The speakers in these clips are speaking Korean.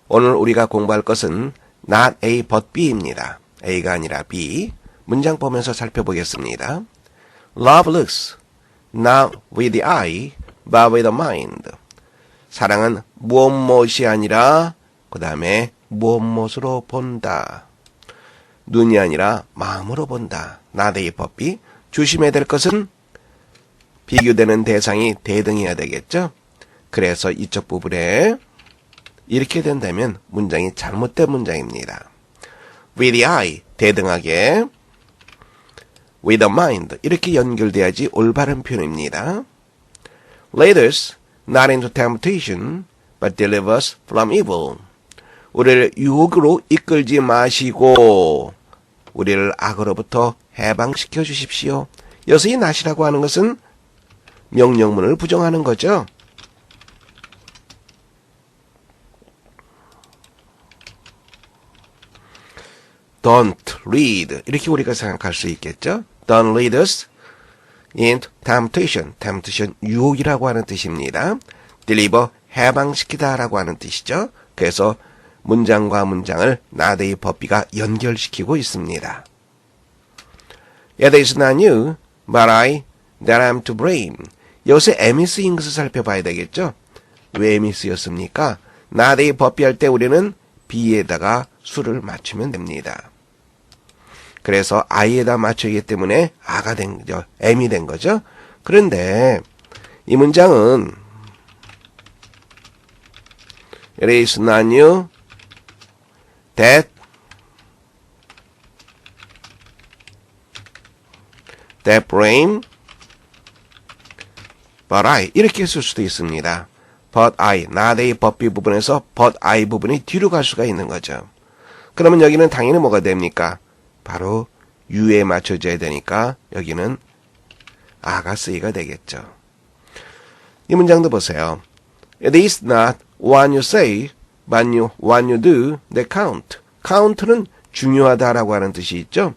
오늘 우리가 공부할 것은 not A but B입니다. A가 아니라 B. 문장 보면서 살펴보겠습니다. Love looks not with the eye but with the mind. 사랑은 무엇무엇이 아니라 그 다음에 무엇무엇으로 본다. 눈이 아니라 마음으로 본다. not A but B. 조심해야 될 것은 비교되는 대상이 대등해야 되겠죠. 그래서 이쪽 부분에 이렇게 된다면 문장이 잘못된 문장입니다. with the eye, 대등하게. with the mind, 이렇게 연결돼야지 올바른 표현입니다. Lead us not into temptation, but deliver us from evil. 우리를 유혹으로 이끌지 마시고 우리를 악으로부터 해방시켜 주십시오. 여기서 이 not이라고 하는 것은 명령문을 부정하는 거죠. Don't lead, 이렇게 우리가 생각할 수 있겠죠. Don't lead us into temptation. temptation, 유혹이라고 하는 뜻입니다. deliver, 해방시키다 라고 하는 뜻이죠. 그래서 문장과 문장을 not A but B가 연결시키고 있습니다. It is not you, but I that am to blame. 여기서 M이 쓰인 것을 살펴봐야 되겠죠. 왜 M이 쓰였습니까? not A but B 할 때 우리는 B에다가 수를 맞추면 됩니다. 그래서 I에다 맞추기 때문에 A가 된 거죠. M이 된 거죠. 그런데 이 문장은 It is not you that blame but I, 이렇게 쓸 수도 있습니다. but I, not A but B 부분에서 but I 부분이 뒤로 갈 수가 있는 거죠. 그러면 여기는 당연히 뭐가 됩니까? 바로 U에 맞춰져야 되니까 여기는 A가 쓰이가 되겠죠. 이 문장도 보세요. It is not what you say, but what you do that count. count는 중요하다라고 하는 뜻이 있죠.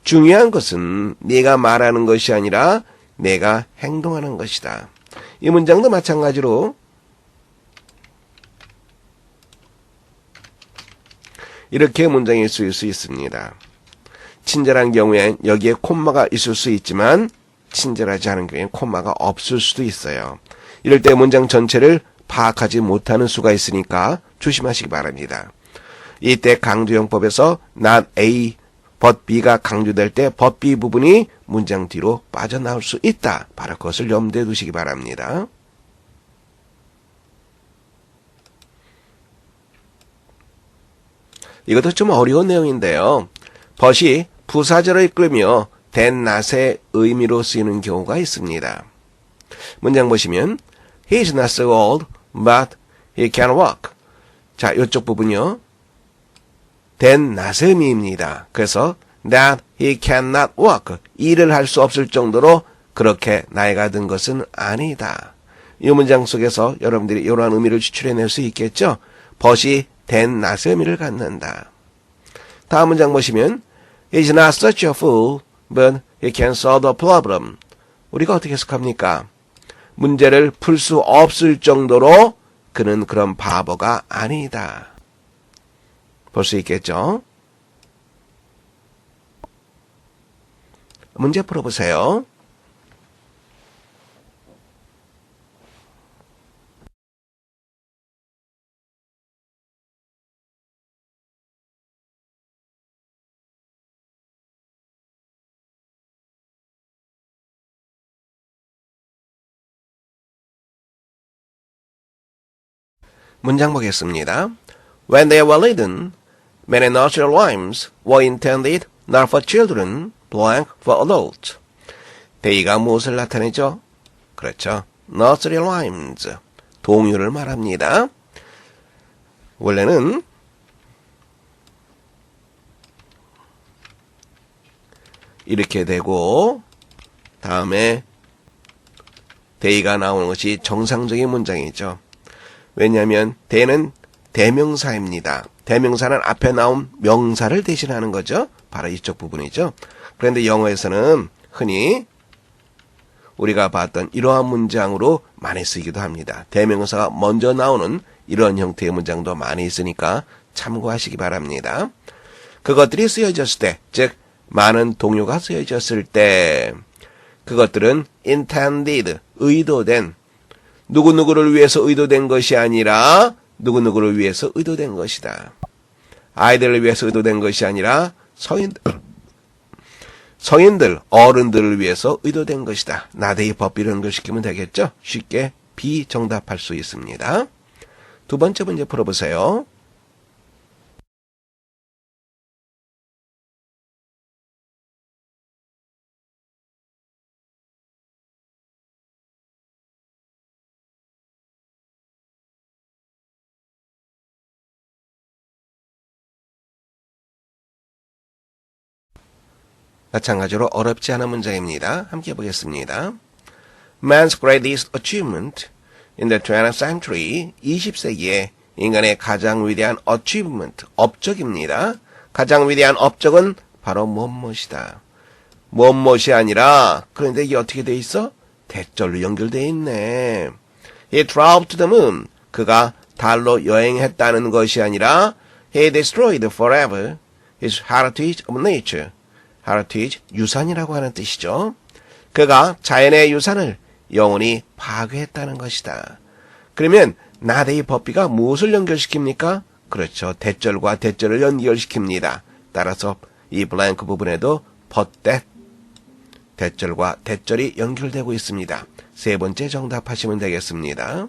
중요한 것은 네가 말하는 것이 아니라 내가 행동하는 것이다. 이 문장도 마찬가지로 이렇게 문장이 쓰일 수 있습니다. 친절한 경우엔 여기에 콤마가 있을 수 있지만 친절하지 않은 경우엔 콤마가 없을 수도 있어요. 이럴 때 문장 전체를 파악하지 못하는 수가 있으니까 조심하시기 바랍니다. 이때 강조용법에서 not A but B가 강조될 때 but B 부분이 문장 뒤로 빠져나올 수 있다. 바로 그것을 염두에 두시기 바랍니다. 이것도 좀 어려운 내용인데요. but이 부사절을 이끌며 that not의 의미로 쓰이는 경우가 있습니다. 문장 보시면 He is not so old, but he can walk. 자, 이쪽 부분이요. that not의 의미입니다. 그래서 that he cannot walk. 일을 할 수 없을 정도로 그렇게 나이가 든 것은 아니다. 이 문장 속에서 여러분들이 이러한 의미를 추출해낼 수 있겠죠. but이 that not의 의미를 갖는다. 다음 문장 보시면 He is not such a fool, but he can solve the problem. 우리가 어떻게 해석합니까? 문제를 풀 수 없을 정도로 그는 그런 바보가 아니다. 볼 수 있겠죠? 문제 풀어보세요. 문장 보겠습니다. When they were written, many nursery rhymes were intended not for children, blank for adults. 대의가 무엇을 나타내죠? 그렇죠. nursery rhymes. 동요를 말합니다. 원래는 이렇게 되고 다음에 대의가 나오는 것이 정상적인 문장이죠. 왜냐하면 대는 대명사입니다. 대명사는 앞에 나온 명사를 대신하는 거죠. 바로 이쪽 부분이죠. 그런데 영어에서는 흔히 우리가 봤던 이러한 문장으로 많이 쓰기도 합니다. 대명사가 먼저 나오는 이런 형태의 문장도 많이 있으니까 참고하시기 바랍니다. 그것들이 쓰여졌을 때, 즉 많은 동요가 쓰여졌을 때 그것들은 intended, 의도된, 누구누구를 위해서 의도된 것이 아니라 누구누구를 위해서 의도된 것이다. 아이들을 위해서 의도된 것이 아니라 성인들, 어른들을 위해서 의도된 것이다. not a puppy를 연결시키면 되겠죠? 쉽게 B 정답할 수 있습니다. 두 번째 문제 풀어보세요. 마찬가지로 어렵지 않은 문제입니다. 함께 보겠습니다. Man's greatest achievement in the 20th century, 20세기의 인간의 가장 위대한 achievement, 업적입니다. 가장 위대한 업적은 바로 무엇이다. 무엇이 아니라, 그런데 이게 어떻게 돼 있어? 대절로 연결돼 있네. He traveled to the moon. 그가 달로 여행했다는 것이 아니라 He destroyed forever his heritage of nature. heritage, 유산이라고 하는 뜻이죠. 그가 자연의 유산을 영원히 파괴했다는 것이다. 그러면 not a puppy가 무엇을 연결시킵니까? 그렇죠. 대절과 대절을 연결시킵니다. 따라서 이 블랭크 부분에도 but that, 대절과 대절이 연결되고 있습니다. 세 번째 정답하시면 되겠습니다.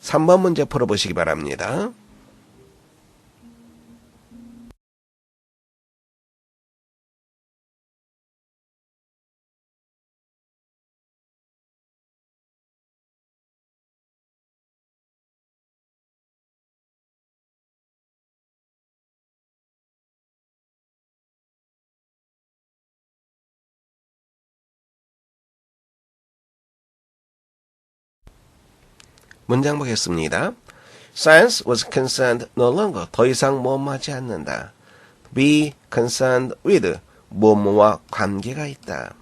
3번 문제 풀어보시기 바랍니다. 문장 보겠습니다. Science was concerned no longer, 더 이상 뭐뭐하지 않는다. Be concerned with, 뭐뭐와 관계가 있다.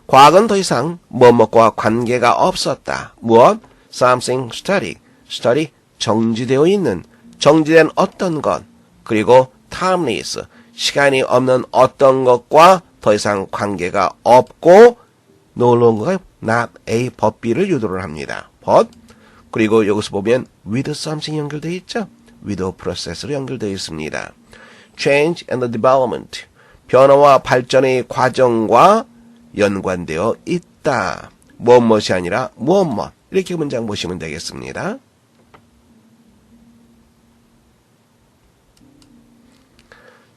과학은 더 이상 뭐뭐과 관계가 없었다. 무엇? Something static, static, 정지되어 있는, 정지된 어떤 것, 그리고 timeless, 시간이 없는 어떤 것과 더 이상 관계가 없고 no longer, not a puppy를 유도를 합니다. but, 그리고 여기서 보면 with something 연결되어 있죠. with process로 연결되어 있습니다. change and development, 변화와 발전의 과정과 연관되어 있다. 무엇이 아니라 무엇, 이렇게 문장 보시면 되겠습니다.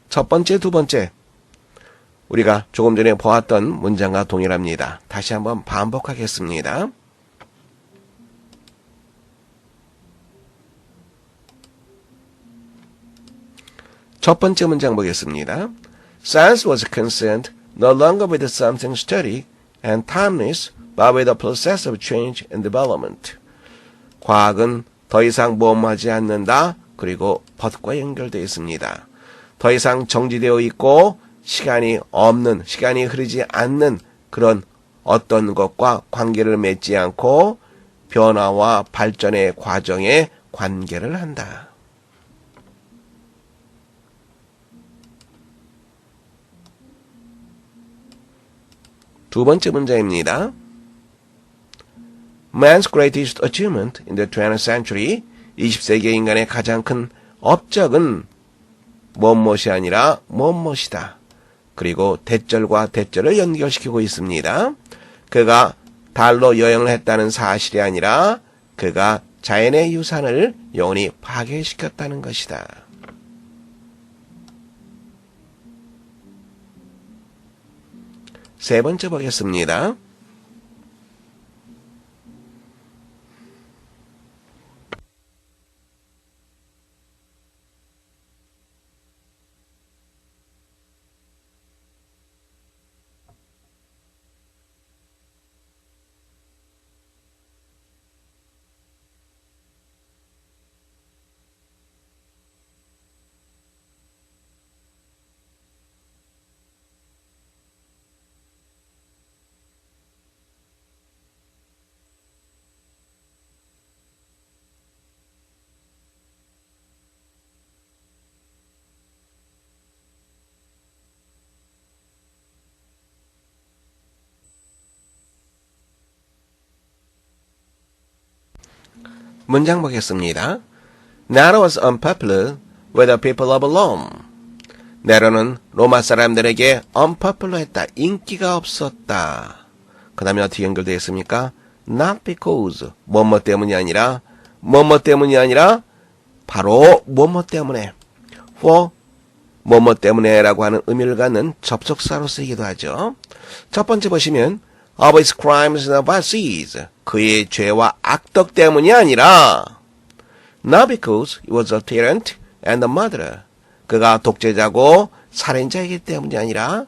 첫 번째, 두 번째, 우리가 조금 전에 보았던 문장과 동일합니다. 다시 한번 반복하겠습니다. 첫 번째 문장 보겠습니다. Science was concerned no longer with something static and timeless, but with the process of change and development. 과학은 더 이상 모험하지 않는다. 그리고 but과 연결되어 있습니다. 더 이상 정지되어 있고 시간이 없는, 시간이 흐르지 않는 그런 어떤 것과 관계를 맺지 않고 변화와 발전의 과정에 관계를 한다. 두 번째 문제입니다. Man's greatest achievement in the 20th century, 20세기 인간의 가장 큰 업적은 무엇이 아니라 무엇이다. 그리고 대절과 대절을 연결시키고 있습니다. 그가 달로 여행을 했다는 사실이 아니라 그가 자연의 유산을 영원히 파괴시켰다는 것이다. 세 번째 보겠습니다. 문장 보겠습니다. Nero was unpopular with the people of Rome. 네로는 로마 사람들에게 unpopular했다. 인기가 없었다. 그 다음에 어떻게 연결되어 있습니까? Not because 뭐뭐 때문이 아니라 뭐뭐 때문이 아니라 바로 뭐뭐 때문에 for 뭐뭐 때문에 라고 하는 의미를 갖는 접속사로 쓰이기도 하죠. 첫 번째 보시면 of his crimes and vices 그의 죄와 악덕 때문이 아니라 not because he was a tyrant and a murderer 그가 독재자고 살인자이기 때문이 아니라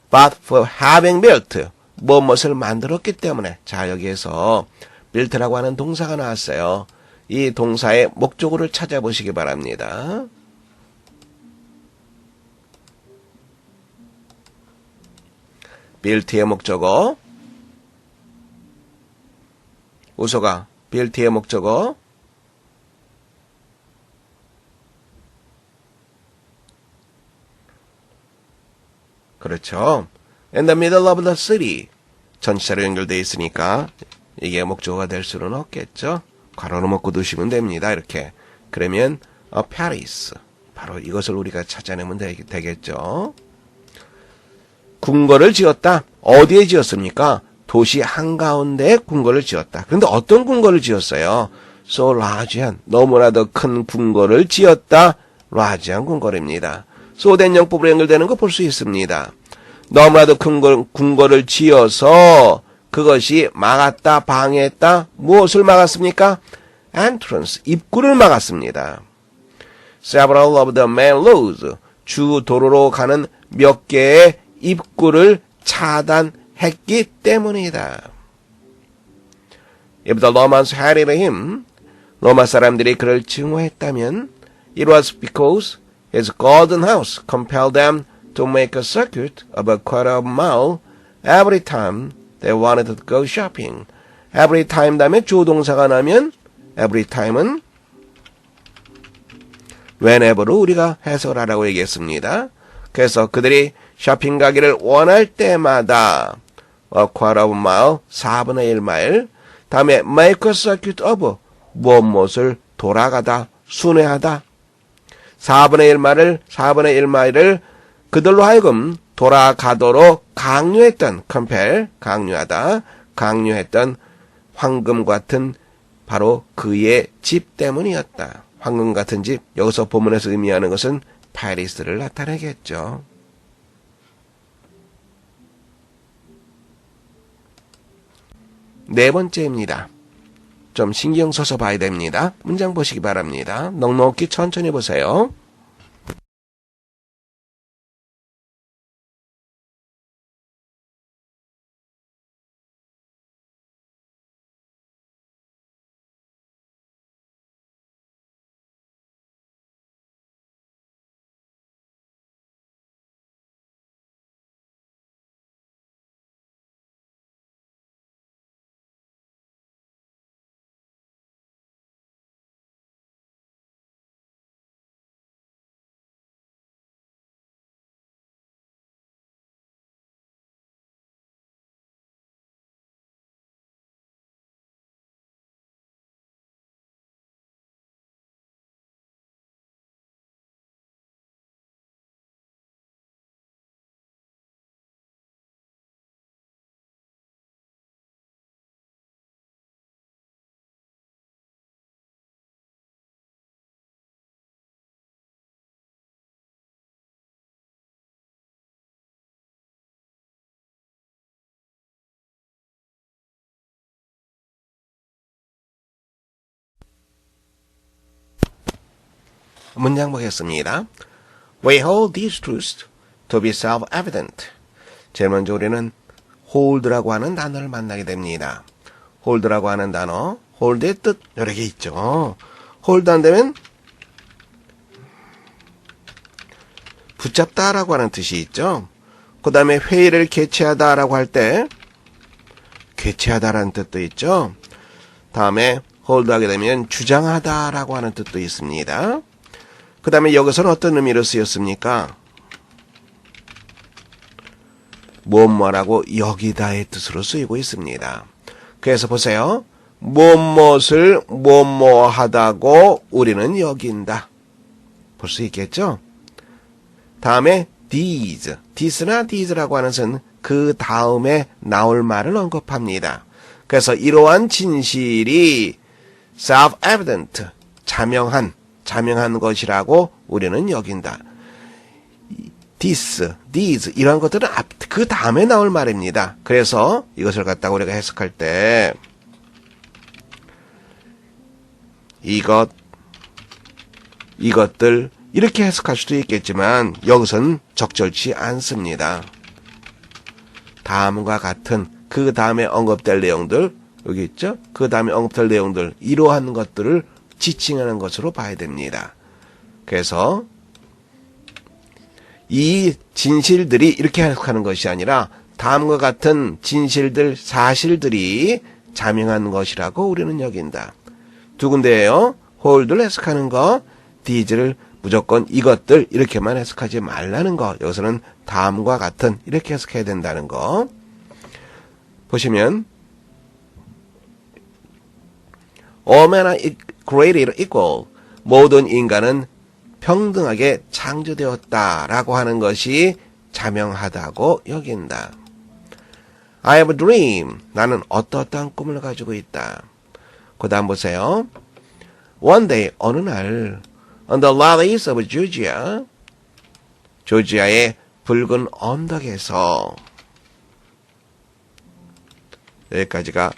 but for having built 무엇을 만들었기 때문에 자 여기에서 built라고 하는 동사가 나왔어요. 이 동사의 목적어를 찾아보시기 바랍니다. built의 목적어 우소가 built의 목적어 그렇죠. In the middle of the city 전치사로 연결되어 있으니까 이게 목적어가 될 수는 없겠죠. 괄호로 묶고 두시면 됩니다. 이렇게 그러면 Paris 바로 이것을 우리가 찾아내면 되겠죠. 궁궐을 지었다. 어디에 지었습니까? 도시 한가운데 궁궐을 지었다. 그런데 어떤 궁궐을 지었어요? So large한 너무나도 큰 궁궐을 지었다. large한 궁궐입니다. 소된 영법으로 연결되는 거 볼 수 있습니다. 너무나도 큰 궁궐을 지어서 그것이 막았다, 방해했다. 무엇을 막았습니까? entrance, 입구를 막았습니다. Several of the main roads, 주 도로로 가는 몇 개의 입구를 차단했기 때문이다. If the Romans hated him, 로마 사람들이 그를 증오했다면 it was because his golden house compelled them to make a circuit of a quarter of a mile every time they wanted to go shopping. Every time 다음에 주동사가 나면 every time은 whenever로 우리가 해석을 하라고 얘기했습니다. 그래서 그들이 쇼핑 가기를 원할 때마다 a quarter of a mile, 4분의 1마일 다음에 make a circuit of 무엇을 돌아가다, 순회하다 4분의 1마일을 그들로 하여금 돌아가도록 강요했던 compel, 강요했던 황금 같은 바로 그의 집 때문이었다. 황금 같은 집, 여기서 본문에서 의미하는 것은 파리스를 나타내겠죠. 네 번째입니다. 좀 신경 써서 봐야 됩니다. 문장 보시기 바랍니다. 넉넉히 천천히 보세요. 문장 보겠습니다. We hold these truths to be self-evident. 제일 먼저 우리는 hold라고 하는 단어를 만나게 됩니다. hold라고 하는 단어, hold의 뜻 여러 개 있죠. hold 안 되면 붙잡다라고 하는 뜻이 있죠. 그 다음에 회의를 개최하다라고 할 때 개최하다라는 뜻도 있죠. 다음에 hold 하게 되면 주장하다라고 하는 뜻도 있습니다. 그 다음에 여기서는 어떤 의미로 쓰였습니까? 뭐라고 여기다의 뜻으로 쓰이고 있습니다. 그래서 보세요. 무엇을 뭐뭐하다고 우리는 여긴다. 볼 수 있겠죠? 다음에 these. this나 these라고 하는 것은 그 다음에 나올 말을 언급합니다. 그래서 이러한 진실이 self-evident, 자명한 것이라고 우리는 여긴다. this, these 이런 것들은 그 다음에 나올 말입니다. 그래서 이것을 갖다가 우리가 해석할 때 이것들 이렇게 해석할 수도 있겠지만 여기서는 적절치 않습니다. 다음과 같은 그 다음에 언급될 내용들 여기 있죠? 그 다음에 언급될 내용들 이러한 것들을 지칭하는 것으로 봐야 됩니다. 그래서 이 진실들이 이렇게 해석하는 것이 아니라 다음과 같은 진실들, 사실들이 자명한 것이라고 우리는 여긴다. 두 군데예요. 홀드를 해석하는 거, these를 무조건 이것들 이렇게만 해석하지 말라는 거. 여기서는 다음과 같은 이렇게 해석해야 된다는 거. 보시면 All men are created equal. 모든 인간은 평등하게 창조되었다라고 하는 것이 자명하다고 여긴다. I have a dream. 나는 어떠한 꿈을 가지고 있다. 그 다음 보세요. One day, 어느 날 on the valleys of Georgia, 조지아의 붉은 언덕에서 여기까지가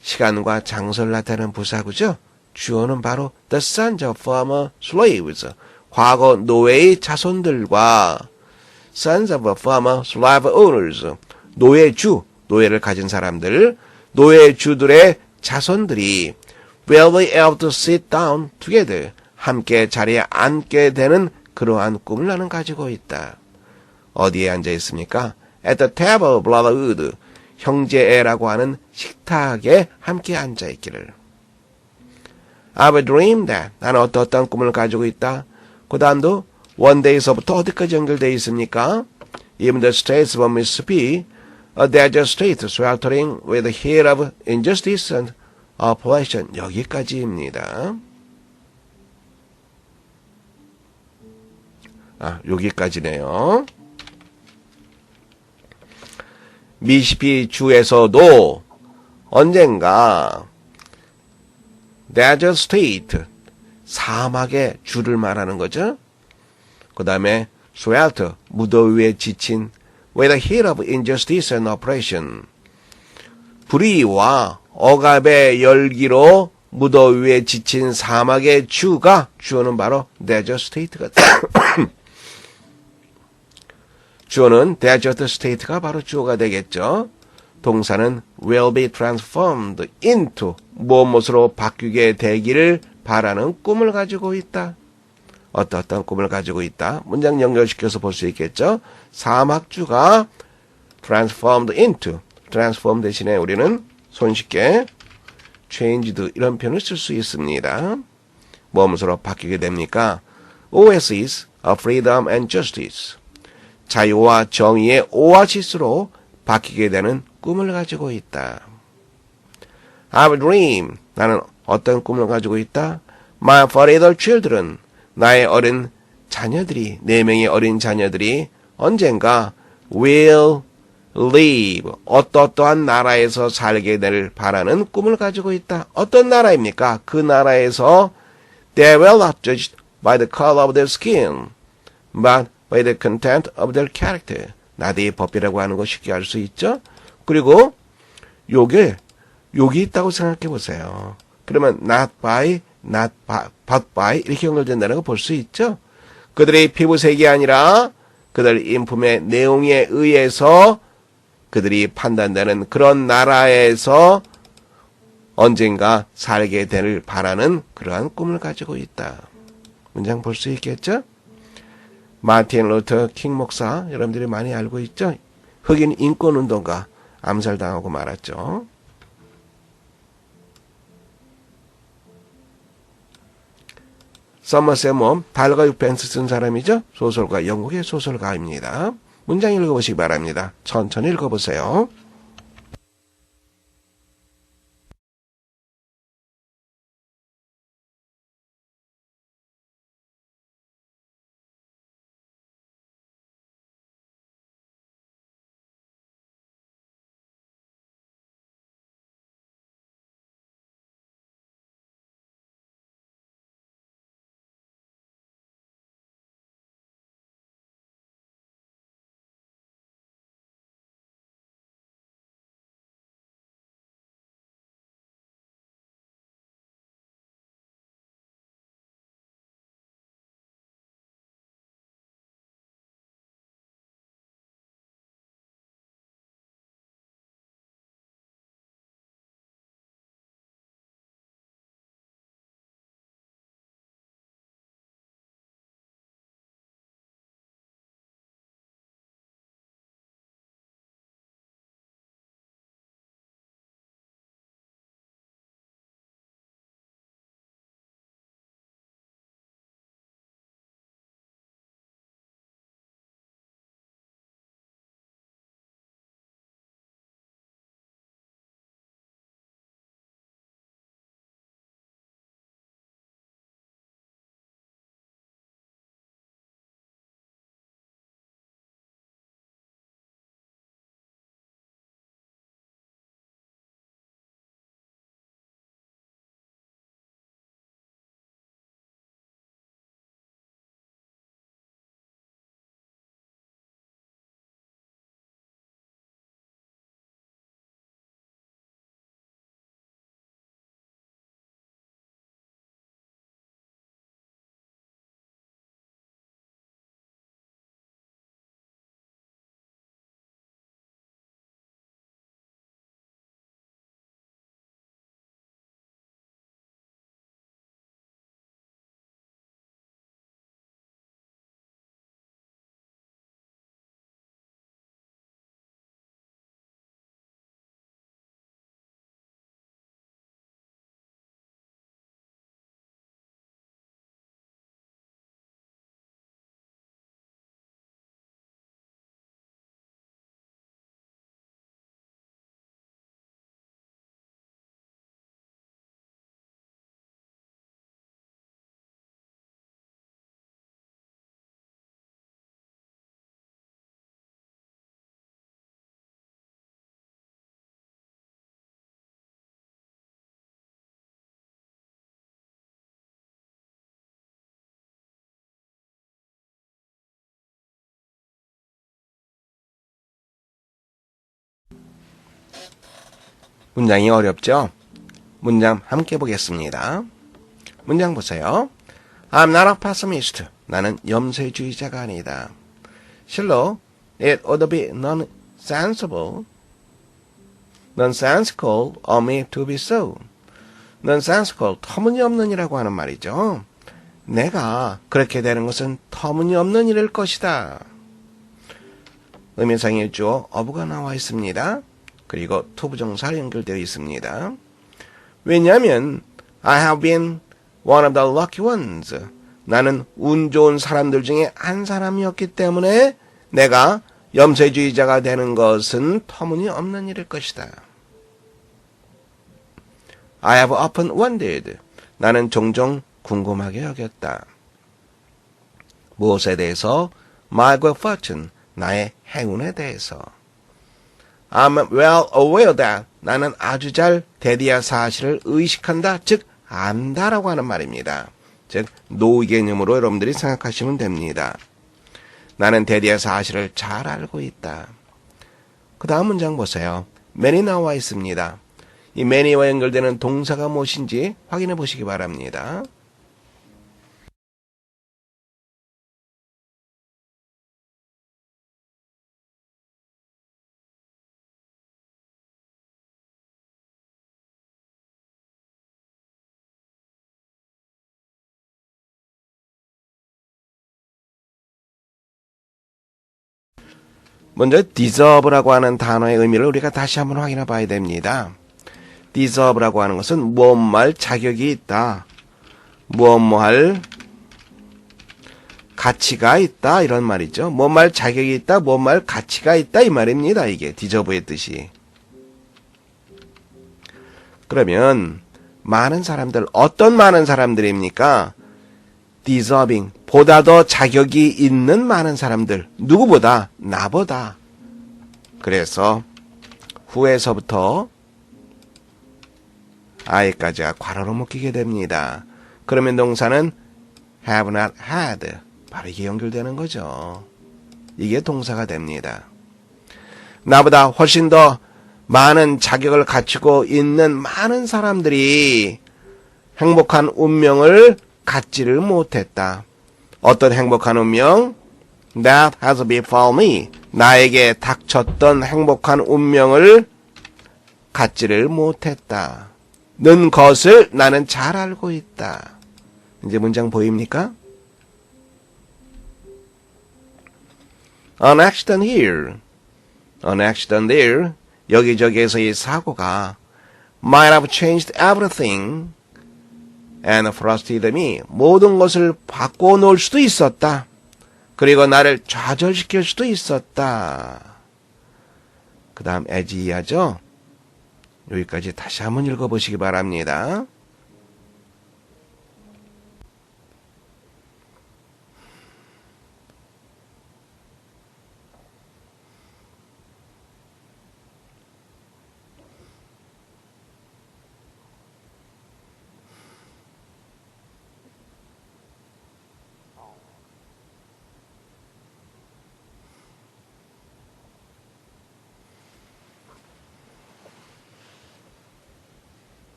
시간과 장소를 나타내는 부사구죠. 주어는 바로 the sons of former slaves, 과거 노예의 자손들과 sons of former slave owners, 노예를 가진 사람들, 노예주들의 자손들이 will be able to sit down together, 함께 자리에 앉게 되는 그러한 꿈을 나는 가지고 있다. 어디에 앉아 있습니까? At the table of brotherhood, 형제애라고 하는 식탁에 함께 앉아 있기를. I have a dream that, 나는 어떤 꿈을 가지고 있다. 그 다음도 one day서부터 어디까지 연결되어 있습니까? Even the states of Mississippi, a desert state sweltering with the heat of injustice and oppression. 여기까지입니다. 여기까지네요. 미시시피 주에서도 언젠가 desert state, 사막의 주를 말하는 거죠. 그 다음에 swelter, 무더위에 지친 with the heat of injustice and oppression, 불의와 억압의 열기로 무더위에 지친 사막의 주가, 주어는 바로 desert state가 주어는 desert state가 바로 주어가 되겠죠. 동사는 will be transformed into, 무엇으로 바뀌게 되기를 바라는 꿈을 가지고 있다. 어떤 꿈을 가지고 있다. 문장 연결시켜서 볼 수 있겠죠. 사막주가 transformed into, transform 대신에 우리는 손쉽게 changed 이런 표현을 쓸 수 있습니다. 무엇으로 바뀌게 됩니까? oasis of freedom and justice, 자유와 정의의 오아시스로 바뀌게 되는 꿈을 가지고 있다. I have a dream. 나는 어떤 꿈을 가지고 있다? My four little children. 나의 어린 자녀들이, 4명의 어린 자녀들이 언젠가 will live, 어떠한 나라에서 살게 될 바라는 꿈을 가지고 있다. 어떤 나라입니까? 그 나라에서 they will not judged by the color of their skin, but by the content of their character. 나대의 법이라고 하는 거 쉽게 알 수 있죠? 그리고 여기 있다고 생각해 보세요. 그러면 not by, but by 이렇게 연결된다는 거 볼 수 있죠? 그들의 피부색이 아니라 그들 인품의 내용에 의해서 그들이 판단되는 그런 나라에서 언젠가 살게 되를 바라는 그러한 꿈을 가지고 있다. 문장 볼 수 있겠죠? 마틴 루터 킹 목사, 여러분들이 많이 알고 있죠? 흑인 인권운동가, 암살당하고 말았죠. 서머셋 mom은 달과 육펜스 쓴 사람이죠. 소설가, 영국의 소설가입니다. 문장 읽어보시기 바랍니다. 천천히 읽어보세요. 문장이 어렵죠? 문장 함께 보겠습니다. 문장 보세요. I'm not a pessimist. 나는 염세주의자가 아니다. 실로 it would be nonsensical of me to be so. nonsensical, 터무니없는이라고 하는 말이죠. 내가 그렇게 되는 것은 터무니없는 일일 것이다. 의미상의 주어 of가 나와 있습니다. 그리고 투부정사 연결되어 있습니다. 왜냐하면 I have been one of the lucky ones. 나는 운 좋은 사람들 중에 한 사람이었기 때문에 내가 염세주의자가 되는 것은 터무니없는 일일 것이다. I have often wondered. 나는 종종 궁금하게 여겼다. 무엇에 대해서? My good fortune. 나의 행운에 대해서. I'm well aware that. 나는 아주 잘 대디아 사실을 의식한다. 즉 안다라고 하는 말입니다. 즉 노 개념으로 여러분들이 생각하시면 됩니다. 나는 대디아 사실을 잘 알고 있다. 그 다음 문장 보세요. many 나와 있습니다. 이 many와 연결되는 동사가 무엇인지 확인해 보시기 바랍니다. 먼저 deserve라고 하는 단어의 의미를 우리가 다시 한번 확인해 봐야 됩니다. deserve라고 하는 것은 무엇할 자격이 있다. 무엇할 가치가 있다. 이런 말이죠. 무엇할 자격이 있다. 무엇할 가치가 있다. 이 말입니다. 이게 deserve의 뜻이. 그러면 많은 사람들, 어떤 많은 사람들입니까? deserving, 보다 더 자격이 있는 많은 사람들. 누구보다? 나보다. 그래서 후에서부터 I까지가 괄호로 묶이게 됩니다. 그러면 동사는 have not had. 바로 이게 연결되는 거죠. 이게 동사가 됩니다. 나보다 훨씬 더 많은 자격을 갖추고 있는 많은 사람들이 행복한 운명을 갖지를 못했다. 어떤 행복한 운명? That has befallen me. 나에게 닥쳤던 행복한 운명을 갖지를 못했다. 는 것을 나는 잘 알고 있다. 이제 문장 보입니까? An accident here. An accident there. 여기저기에서의 사고가 might have changed everything. and frustrated me. 모든 것을 바꿔놓을 수도 있었다. 그리고 나를 좌절시킬 수도 있었다. 그 다음 as 이하죠. 여기까지 다시 한번 읽어보시기 바랍니다.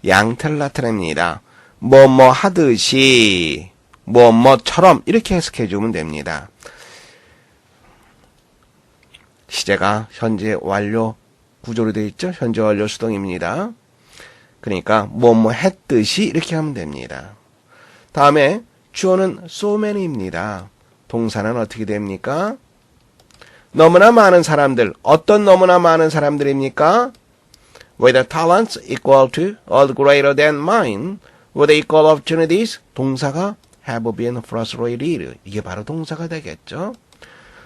양태를 나타냅니다. 뭐뭐 하듯이, 뭐뭐처럼 이렇게 해석해 주면 됩니다. 시제가 현재 완료 구조로 되어 있죠. 현재 완료 수동입니다. 그러니까 뭐뭐 했듯이 이렇게 하면 됩니다. 다음에 주어는 so many입니다. 동사는 어떻게 됩니까? 너무나 많은 사람들. 어떤 너무나 많은 사람들입니까? With talents equal to or greater than mine, with equal opportunities, 동사가 have been frustrated. 이게 바로 동사가 되겠죠.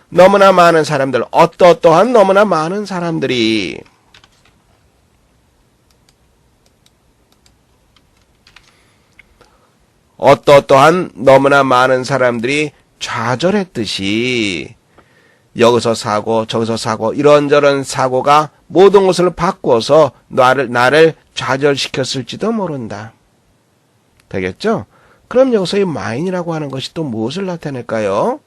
너무나 많은 사람들, 어떠한 너무나 많은 사람들이 어떠한 너무나 많은 사람들이 좌절했듯이 여기서 사고 저기서 사고 이런저런 사고가 모든 것을 바꿔서 나를 좌절시켰을지도 모른다. 되겠죠? 그럼 여기서 이 mine이라고 하는 것이 또 무엇을 나타낼까요?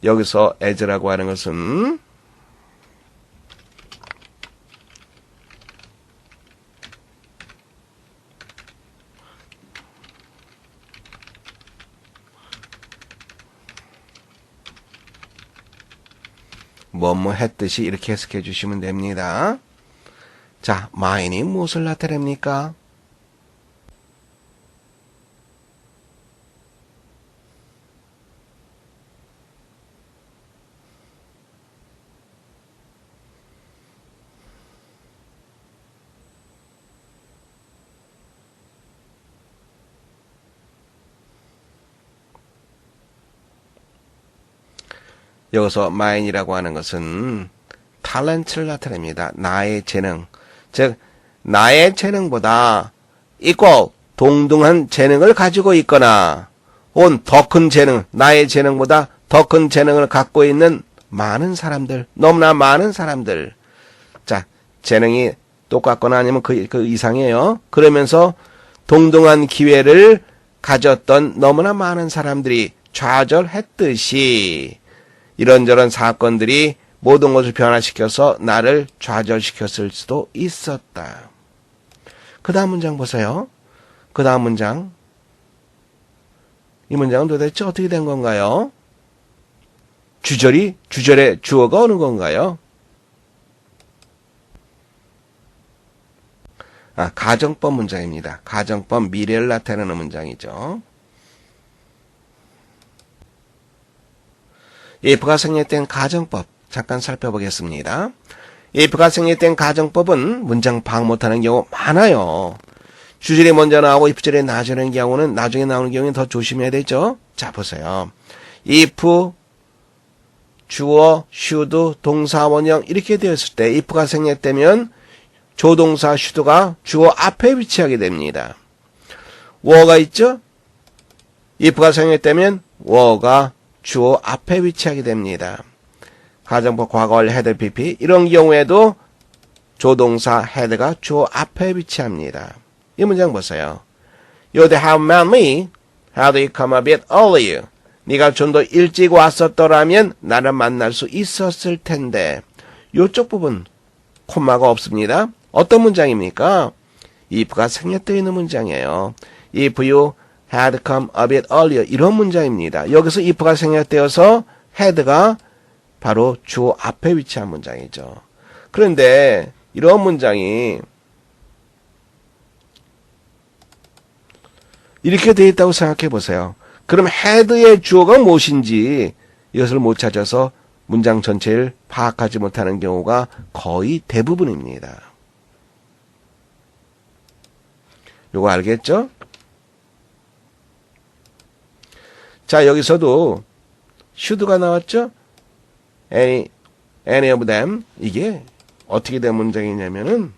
여기서 as라고 하는 것은 뭐뭐 했듯이 이렇게 해석해 주시면 됩니다. 자, mine이 무엇을 나타냅니까? 여기서 mine이라고 하는 것은 탤런트를 나타냅니다. 나의 재능. 즉, 나의 재능보다 equal, 동등한 재능을 가지고 있거나 혹은 더 큰 재능, 나의 재능보다 더 큰 재능을 갖고 있는 많은 사람들, 너무나 많은 사람들. 자, 재능이 똑같거나 아니면 그 이상이에요. 그러면서 동등한 기회를 가졌던 너무나 많은 사람들이 좌절했듯이 이런저런 사건들이 모든 것을 변화시켜서 나를 좌절시켰을 수도 있었다. 그 다음 문장 보세요. 그 다음 문장. 이 문장은 도대체 어떻게 된 건가요? 주절의 주어가 어느 건가요? 가정법 문장입니다. 가정법 미래를 나타내는 문장이죠. if가 생략된 가정법 잠깐 살펴보겠습니다. if가 생략된 가정법은 문장 파악 못하는 경우 많아요. 주절이 먼저 나오고 if절이 나중에 나오는 경우는 더 조심해야 되죠. 자, 보세요. if, 주어, should, 동사, 원형 이렇게 되었을 때 if가 생략되면 조동사 should가 주어 앞에 위치하게 됩니다. were가 있죠? if가 생략되면 were가 주어 앞에 위치하게 됩니다. 가정법 과거 완료 had, pp 이런 경우에도 조동사 had가 주어 앞에 위치합니다. 이 문장 보세요. You'd have met me had you come a bit earlier. 네가 좀 더 일찍 왔었더라면 나를 만날 수 있었을 텐데. 이쪽 부분 콤마가 없습니다. 어떤 문장입니까? if가 생략되어 있는 문장이에요. If you had come a bit earlier 이런 문장입니다. 여기서 if가 생략되어서 had가 바로 주어 앞에 위치한 문장이죠. 그런데 이런 문장이 이렇게 되어 있다고 생각해 보세요. 그럼 had의 주어가 무엇인지 이것을 못 찾아서 문장 전체를 파악하지 못하는 경우가 거의 대부분입니다. 요거 알겠죠? 자, 여기서도 should가 나왔죠? any of them. 이게 어떻게 된 문장이냐면은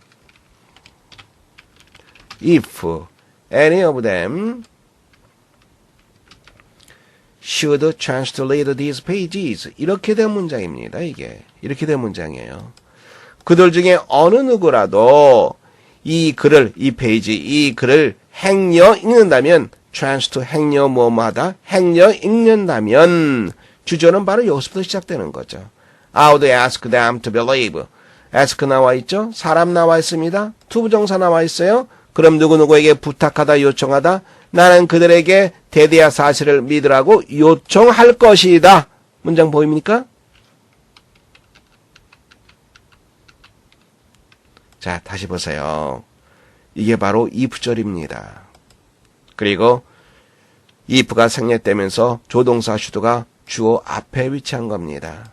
if any of them should translate these pages. 이렇게 된 문장입니다. 이게. 이렇게 된 문장이에요. 그들 중에 어느 누구라도 이 글을, 이 페이지, 이 글을 행여 읽는다면 trans 행여 뭐뭐하다 행여 읽는다면 주절은 바로 여기서부터 시작되는 거죠. I would ask them to believe. ask 나와 있죠? 사람 나와 있습니다. 투부정사 나와 있어요. 그럼 누구누구에게 부탁하다 요청하다 나는 그들에게 대대야 사실을 믿으라고 요청할 것이다. 문장 보입니까? 자, 다시 보세요. 이게 바로 if절입니다. 그리고 if가 생략되면서 조동사 should가 주어 앞에 위치한 겁니다.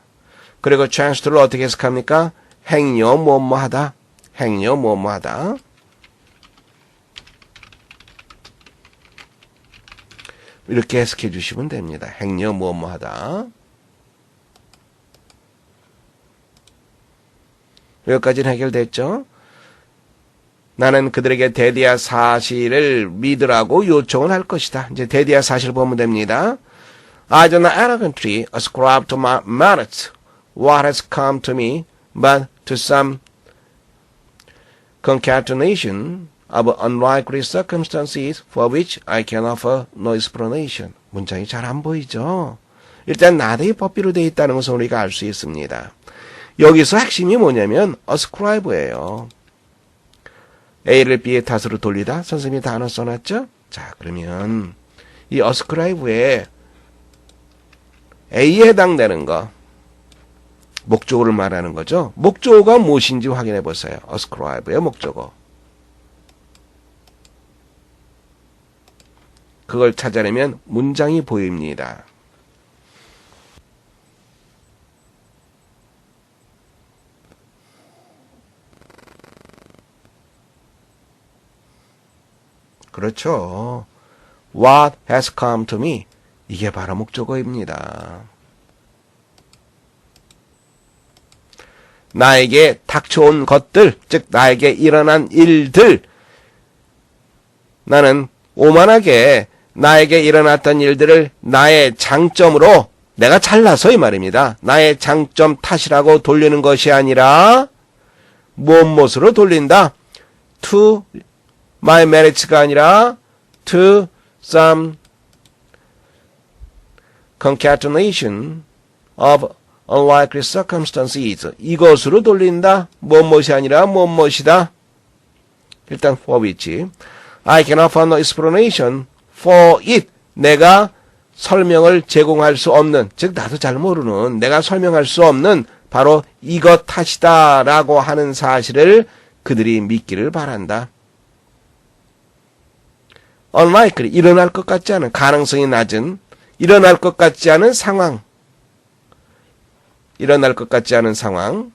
그리고 translate를 어떻게 해석합니까? 행여 뭐뭐하다. 행여 뭐뭐하다. 이렇게 해석해 주시면 됩니다. 행여 뭐뭐하다. 여기까지는 해결됐죠? 나는 그들에게 대디아 사실을 믿으라고 요청을 할 것이다. 이제 대디아 사실 보면 됩니다. I do not arrogantly ascribe to my merits what has come to me, but to some concatenation of unlikely circumstances for which I can offer no explanation. 문장이 잘 안 보이죠? 일단 not a puppy로 되어 있다는 것을 우리가 알 수 있습니다. 여기서 핵심이 뭐냐면 ascribe예요. A를 B의 탓으로 돌리다. 선생님이 단어 써놨죠? 자, 그러면 이 ascribe에 A에 해당되는 거, 목적어를 말하는 거죠. 목적어가 무엇인지 확인해 보세요. ascribe의 목적어. 그걸 찾아내면 문장이 보입니다. 그렇죠. What has come to me? 이게 바로 목적어입니다. 나에게 닥쳐온 것들, 즉 나에게 일어난 일들, 나는 오만하게 나에게 일어났던 일들을 나의 장점으로 내가 잘나서 이 말입니다. 나의 장점 탓이라고 돌리는 것이 아니라 무엇으로 돌린다? To my merits가 아니라 to some concatenation of unlikely circumstances. 이것으로 돌린다. 무엇이 아니라 무엇이다. 일단 for which I cannot find no explanation for it. 내가 설명을 제공할 수 없는, 즉 나도 잘 모르는, 내가 설명할 수 없는 바로 이것 탓이다 라고 하는 사실을 그들이 믿기를 바란다. unlikely, 일어날 것 같지 않은, 가능성이 낮은, 일어날 것 같지 않은 상황. 일어날 것 같지 않은 상황.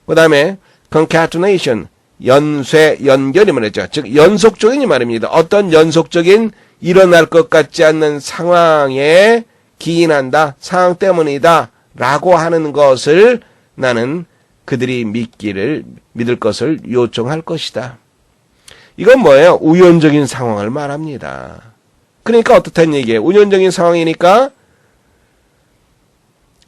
그 다음에 concatenation, 연결이 말이죠. 즉 연속적인 말입니다. 어떤 연속적인 일어날 것 같지 않는 상황에 기인한다. 상황 때문이다. 라고 하는 것을 나는 그들이 믿을 것을 요청할 것이다. 이건 뭐예요? 우연적인 상황을 말합니다. 그러니까 어떻다는 얘기예요? 우연적인 상황이니까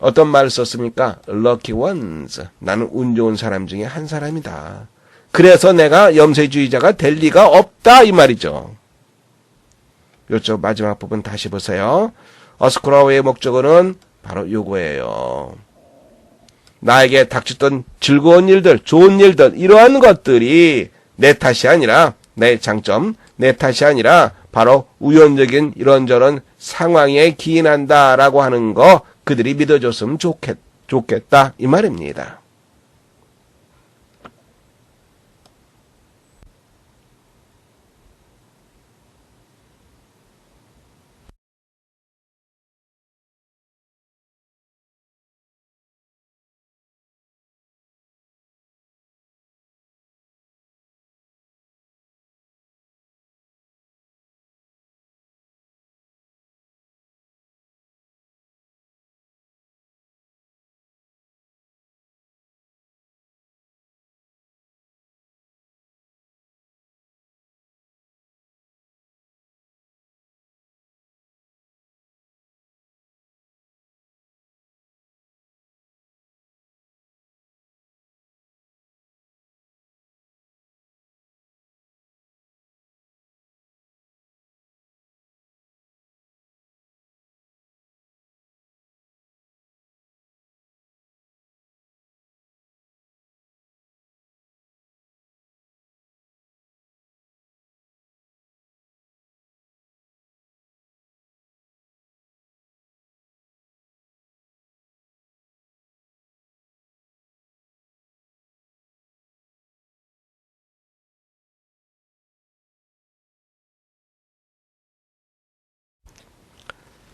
어떤 말을 썼습니까? lucky ones. 나는 운 좋은 사람 중에 한 사람이다. 그래서 내가 염세주의자가 될 리가 없다 이 말이죠. 요쪽 마지막 부분 다시 보세요. ascribe의 목적어는 바로 요거예요. 나에게 닥쳤던 즐거운 일들, 좋은 일들, 이러한 것들이 내 탓이 아니라, 내 장점, 내 탓이 아니라 바로 우연적인 이런저런 상황에 기인한다라고 하는 거 그들이 믿어줬으면 좋겠다 이 말입니다.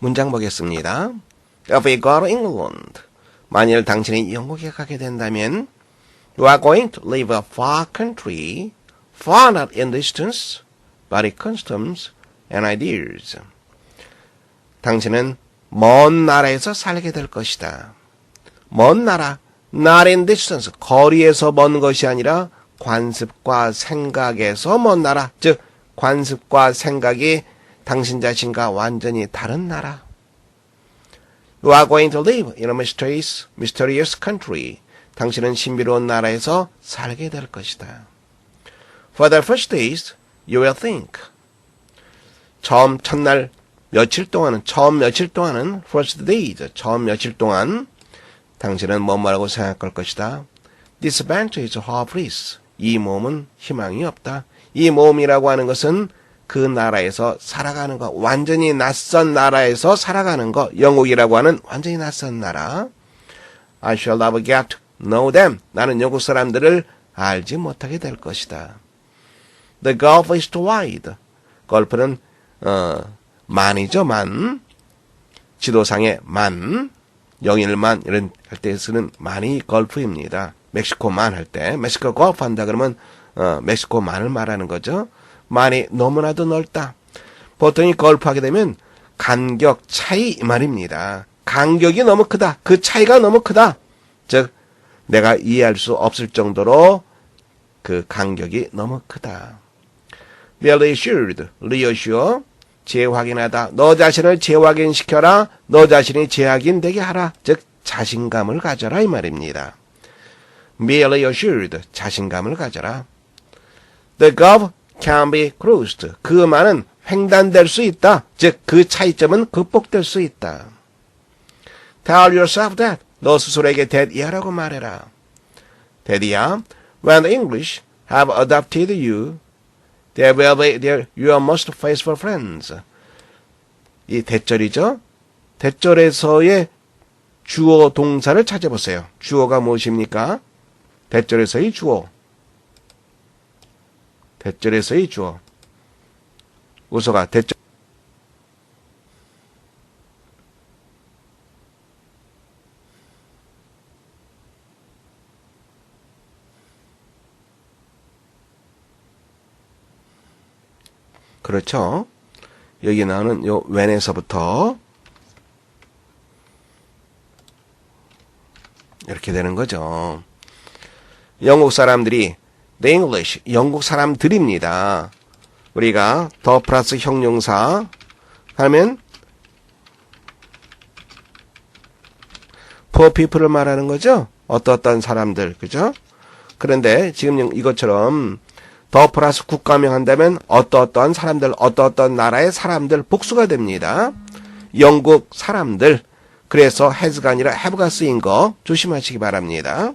문장 보겠습니다. If we go to England, 만일 당신이 영국에 가게 된다면 You are going to live a far country, far not in distance, but in customs and ideas. 당신은 먼 나라에서 살게 될 것이다. 먼 나라, not in distance, 거리에서 먼 것이 아니라 관습과 생각에서 먼 나라, 즉 관습과 생각이 당신 자신과 완전히 다른 나라. You are going to live in a mysterious country. 당신은 신비로운 나라에서 살게 될 것이다. For the first days, you will think. 첫날 며칠 동안은, 처음 며칠 동안은 first days, 처음 며칠 동안 당신은 뭐라고 생각할 것이다. This adventure is hopeless. 이 몸은 희망이 없다. 이 몸이라고 하는 것은 그 나라에서 살아가는 것, 완전히 낯선 나라에서 살아가는 것, 영국이라고 하는 완전히 낯선 나라. I shall never get to know them. 나는 영국 사람들을 알지 못하게 될 것이다. The gulf is too wide. golf는 만이죠, 만. 지도상의 만, 영일만 이런 할 때 쓰는 만이 golf입니다. 멕시코만 할 때, 멕시코 golf 한다 그러면 멕시코만을 말하는 거죠. 만이 너무나도 넓다. 보통 이 golf하게 되면 간격, 차이 이 말입니다. 간격이 너무 크다. 그 차이가 너무 크다. 즉 내가 이해할 수 없을 정도로 그 간격이 너무 크다. Be reassured, reassure, 재확인하다. 너 자신을 재확인시켜라. 너 자신이 재확인되게 하라. 즉 자신감을 가져라 이 말입니다. Be reassured, 자신감을 가져라. The gulf can be crossed. 그 만은 횡단될 수 있다. 즉 그 차이점은 극복될 수 있다. Tell yourself that. 너 스스로에게 대디하라고 말해라. 대디야, when the English have adopted you, they will be your most faithful friends. 이 대절이죠. 대절에서의 주어 동사를 찾아보세요. 주어가 무엇입니까? 대절에서의 주어. 대절에서의 주어. 우서가 대절. 그렇죠. 여기 나오는 요 when에서부터 이렇게 되는 거죠. 영국 사람들이 the English, 영국 사람들입니다. 우리가 더 플러스 형용사 하면 poor people을 말하는 거죠. 어떤 사람들, 그죠? 그런데 지금 이것처럼 더 플러스 국가명 한다면 어떠한 사람들, 어떤 나라의 사람들 복수가 됩니다. 영국 사람들. 그래서 has가 아니라 have가 쓰인 거 조심하시기 바랍니다.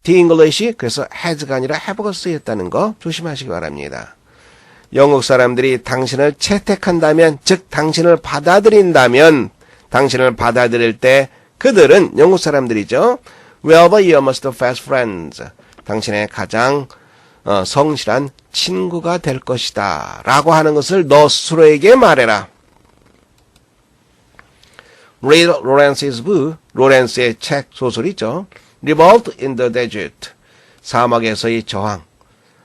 The English, 그래서 has가 아니라 have가 쓰였다는 거 조심하시기 바랍니다. 영국 사람들이 당신을 채택한다면, 즉 당신을 받아들인다면, 당신을 받아들일 때 그들은 영국 사람들이죠. will be your most fast friends. 당신의 가장 성실한 친구가 될 것이다. 라고 하는 것을 너 스스로에게 말해라. Read Lawrence's book. 로렌스의 책 소설이죠. Revolt in the Desert. 사막에서의 저항.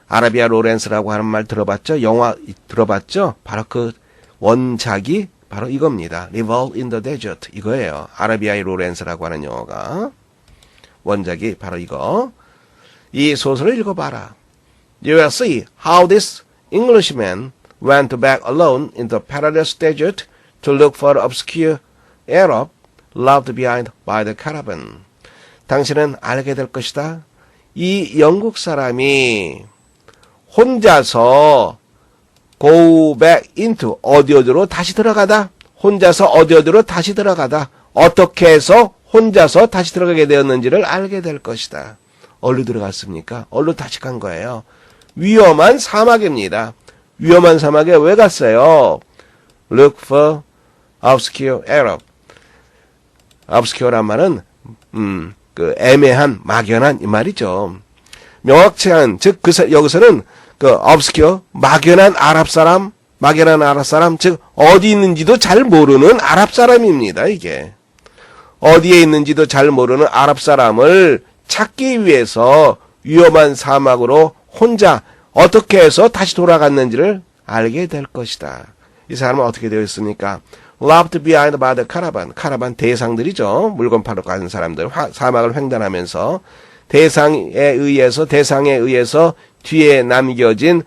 아라비아 로렌스라고 하는 말 들어봤죠? 영화 들어봤죠? 바로 그 원작이 바로 이겁니다. Revolt in the Desert. 이거예요. 아라비아의 로렌스라고 하는 영화가. 원작이 바로 이거. 이 소설을 읽어봐라. You will see how this Englishman went back alone in the perilous desert to look for obscure Arab left behind by the caravan. 당신은 알게 될 것이다. 이 영국 사람이 혼자서 go back into 어디로 다시 들어가다. 혼자서 어디로 다시 들어가다. 어떻게 해서 혼자서 다시 들어가게 되었는지를 알게 될 것이다. 어디로 들어갔습니까? 어디로 다시 간 거예요? 위험한 사막입니다. 위험한 사막에 왜 갔어요? Look for obscure Arab. obscure란 말은 그 애매한, 막연한 이 말이죠. 명확치 않은, 즉 여기서는 그 obscure, 막연한 아랍 사람, 즉 어디 있는지도 잘 모르는 아랍 사람입니다. 이게 어디에 있는지도 잘 모르는 아랍 사람을 찾기 위해서 위험한 사막으로 혼자 어떻게 해서 다시 돌아갔는지를 알게 될 것이다. 이 사람은 어떻게 되어 있습니까? Left behind by the caravan. 카라반 대상들이죠. 물건 팔러 가는 사람들. 사막을 횡단하면서 대상에 의해서 뒤에 남겨진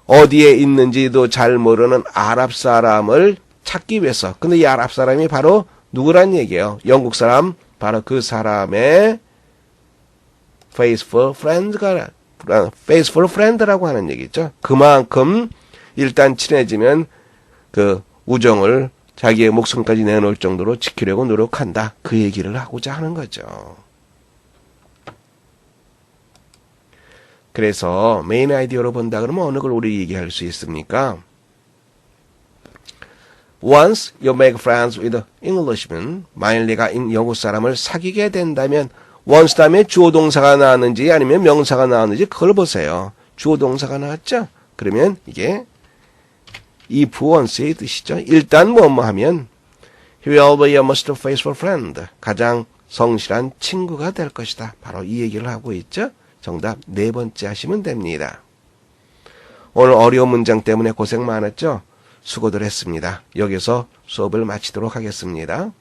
어디에 있는지도 잘 모르는 아랍 사람을 찾기 위해서. 근데 이 아랍 사람이 바로 누구란 얘기예요? 영국 사람 바로 그 사람의 faithful friend라고 하는 얘기죠. 그만큼 일단 친해지면 그 우정을 자기의 목숨까지 내놓을 정도로 지키려고 노력한다. 그 얘기를 하고자 하는 거죠. 그래서 메인 아이디어로 본다 그러면 어느 걸 우리 얘기할 수 있습니까? Once you make friends with Englishman, 만일 내가 영국 사람을 사귀게 된다면 once 다음에 주어 동사가 나왔는지 아니면 명사가 나왔는지 그걸 보세요. 주어 동사가 나왔죠? 그러면 이게 if once의 뜻이죠. 일단 뭐뭐 하면 he will be a most faithful friend. 가장 성실한 친구가 될 것이다. 바로 이 얘기를 하고 있죠. 정답 4번째 하시면 됩니다. 오늘 어려운 문장 때문에 고생 많았죠? 수고들 했습니다. 여기서 수업을 마치도록 하겠습니다.